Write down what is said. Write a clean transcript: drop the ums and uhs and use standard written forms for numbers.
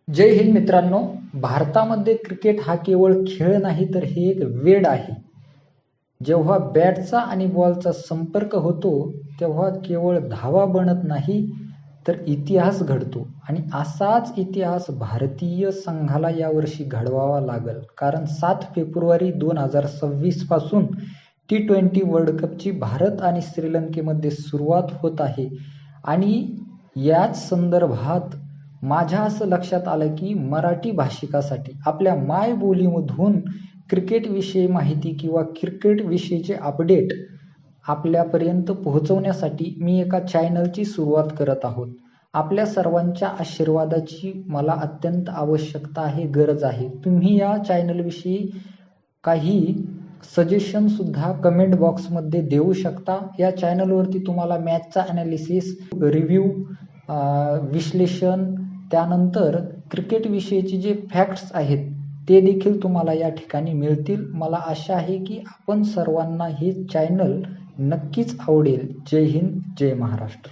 जय हिंद मित्रांनो. भारतामध्ये क्रिकेट हा केवळ खेळ नाही तर हे एक वेड आहे. जेव्हा बॅटचा आणि बॉलचा संपर्क होतो तेव्हा केवळ धावा बनत नाही तर इतिहास घडतो आणि असाच इतिहास भारतीय संघाला यावर्षी घडवावा लागेल. कारण 7 फेब्रुवारी 2026 पासून T20 वर्ल्ड कपची भारत आणि श्रीलंकेमध्ये सुरुवात होत आहे आणि याच संदर्भात माझ्या असं लक्षात आलं की मराठी भाषिकासाठी आपल्या मायबोलीमधून क्रिकेट विषयी माहिती किंवा क्रिकेट विषयीचे अपडेट आपल्यापर्यंत पोहोचवण्यासाठी मी एका चॅनलची सुरुवात करत आहोत. आपल्या सर्वांच्या आशीर्वादाची मला अत्यंत आवश्यकता आहे, गरज आहे. तुम्ही या चॅनलविषयी काही सजेशन सुद्धा कमेंट बॉक्समध्ये देऊ शकता. या चॅनलवरती तुम्हाला मॅचचा ॲनालिसिस, रिव्ह्यू, विश्लेषण, त्यानंतर क्रिकेट विषयीचे जे फॅक्ट्स आहेत ते देखील तुम्हाला या ठिकाणी मिळतील. मला आशा आहे की आपण सर्वांना हे चॅनल नक्कीच आवडेल. जय हिंद, जय महाराष्ट्र.